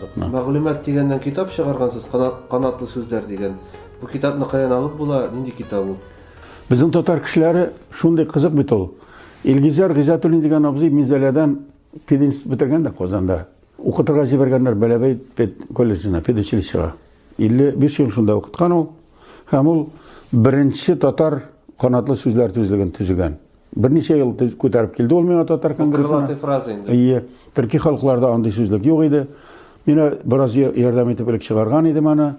тотына. Мәгълүмат дигәннән китап чыгаргансыз, канатлы сүзләр дигән. Бу китапны каян алып була, нинди китап ул? Безнең татар кешеләре шундый кызык бит ул. Илгизар Гыйзатуллин дигән абзый Мизаләдән пединст бетергән дә Казанда. Укытырга җибәргәннәр Бәләбәй колледжына, педучилищега. 55 ел шунда укыткан ул. Һәм ул беренче татар канатлы сүзләр төзлеген төзегән. Берничә ел күтәреп килде ул миңа татар конгрессына. Кырлаты фраза инде. Төрки халыкларда андый сүзлек юк иде. Миңа бераз ярдәм итеп элек чыгарган иде аны.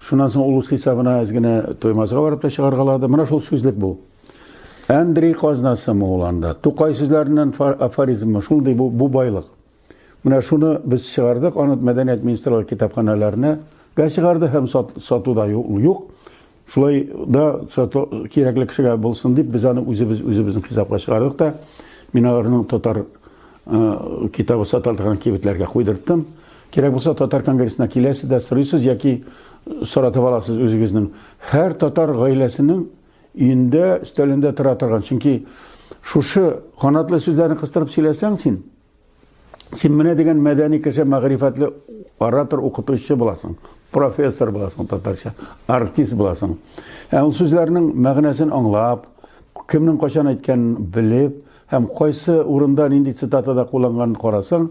Шуннан соң улус хисабына әзгенә Тоймазга барып та чыгаргалады. Менә шул сүзлек бу. Андрей Казнасы муланда. Тукай сүзләреннән афоризмы шундый бу байлык. Менә шуны без чыгардык, аны мәдәният министрлыгы китапханәләренә чыгарды һәм сатуда юк. Шулай да кирәкле кешегә булсын дип без аны үзебезнең хисапка чыгардык та мин аларның татар китабы сатылган кибетләргә куйдырттым. Кирәк булса татар конгрессына киләсез дә сорыйсыз яки соратып аласыз үзегезнең һәр татар гаиләсенең өендә өстәлендә тора торган. Чөнки шушы канатлы сүзләрне кыстырып сөйләсәң син менә дигән мәдәни кеше, мәгърифәтле оратор, укытучы буласың, профессор буласың татарча, артист буласың. Ул сүзләрнең мәгънәсен аңлап, кемнең кайчан әйткәнен белеп, һәм кайсы урында нинди цитатада кулланганын карасаң,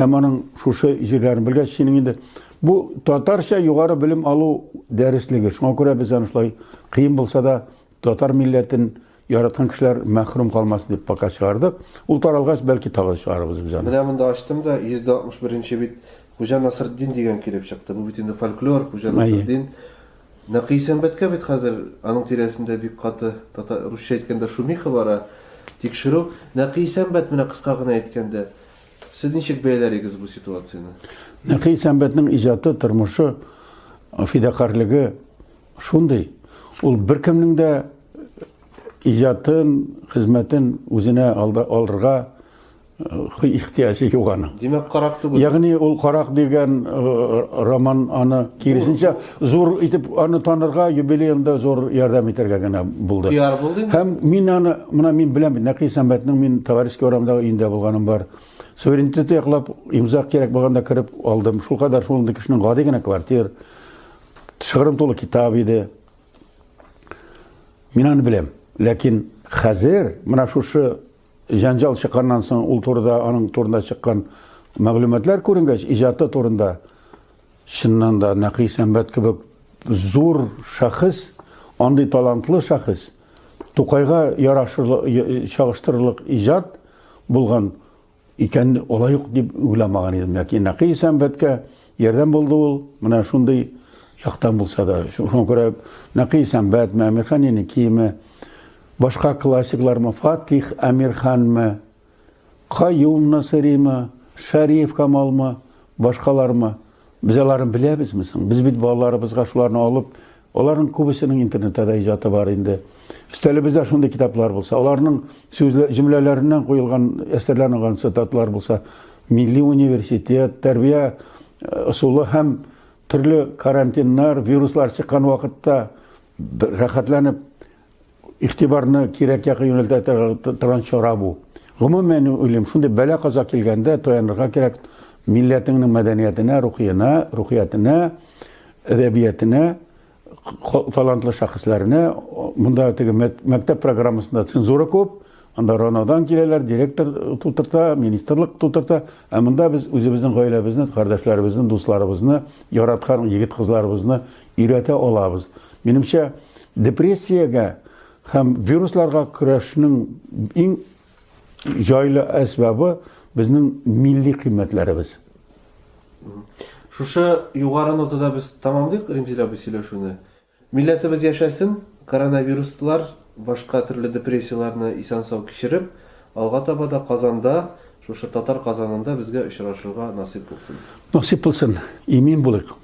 һәм аның шушы җирләрен белгәч, синең инде бу татарча югары белем алу дәреслеге. Шуңа күрә без аны шулай кыен булса да татар милләтен яраткан кешеләр мәхрүм калмасын дип пока чыгардык. Ул таралгач бәлки тагы чыгарыбыз без аны. Менә монда ачтым да 161 бит Хуҗа Насретдин дигән килеп чыкты. Бу бит инде фольклор, Хуҗа Насретдин. Нәкый Сәнбәткә бит хәзер аның тирәсендә бик каты русча әйткәндә шумиха бара. Тикшерү. Нәкый Сәнбәт менә кыска гына әйткәндә сез ничек бәяләрегез бу ситуацияны? Нәкый Сәнбәтнең иҗаты, тормышы, фидакарлыгы шундый. Ул беркемнең дә иҗатын, хезмәтен үзенә алырга ихтияҗы юк аның. Димәк, карак түгел. Ягъни ул карак дигән роман аны киресенчә зур итеп аны танырга, юбилеенда зур ярдәм итәргә генә булды. Пиар булды. Һәм мин аны, менә мин беләм, Нәкый Сәнбәтнең мин Товарищеский урамдагы өендә булганым бар. Суверенитеты яклап, имза кирәк булганда кирип алдым. Шул кадәр шундый кешенең гади генә квартир, шыгрым тулы китап иде. Мин аны беләм. Ләкин хәзер менә шушы janjal чыкканнан соң ул турыда, аның турында чыккан мәгълүматлар күренгәч, иҗаты турында чыннан да Нәкый Сәнбәт кебек зур шәхес, андый талантлы шәхес, Тукайга ярашырлык, чагыштырырлык иҗат булган икән, алай ук дип уйламаган идем. Ләкин Нәкый Сәнбәткә ярдәм булды ул, менә шундый яктан булса да. Шуңа күрә Нәкый Сәнбәт, Әмирхан Еникиевме, башка классиклармы, Фатих Әмирханмы, Каюм Насыримы, Шәриф Камалмы, башкалармы, без аларын беләбезме соң? Без бит балаларыбызга шуларны алып, аларның күбесенең интернетта да иҗаты бар инде. Өстәлебездә шундый китаплар булса, аларның сүзләр җөмләләреннән куелган әсәрләрнең цитатлар булса, Милли университет, тәрбия ысулы һәм төрле карантиннар, вируслар чыккан вакытта рәхәтләнеп игътибарны кирәк якка юнәлтә торган чара бу. Гомумән уйлыйм, шундый бәла каза килгәндә таянырга кирәк милләтеңнең мәдәниятенә, рухиятенә, әдәбиятенә, талантлы шәхесләренә. Монда теге мәктәп программасында цензура күп, анда Ронадан киләләр, директор тутырта, министрлык тутырта. Ә монда без үзебезнең гаиләбезне, кардәшләребезне, дусларыбызны, яраткан егет-кызларыбызны өйрәтә алабыз. Минемчә, депрессиягә һәм вирусларга көрәшнең иң җайлы әсбабы безнең милли кыйммәтләребез. Шушы югары нотада без тамамлыйк Римзил абый сөйләшүне. Милләтебез яшәсен, коронавируслар, башка төрле депрессияларны исән-сау кичереп, алга таба да Казанда, шушы татар Казанында безгә очрашырга насыйп булсын. Насыйп булсын. Имин булыйк.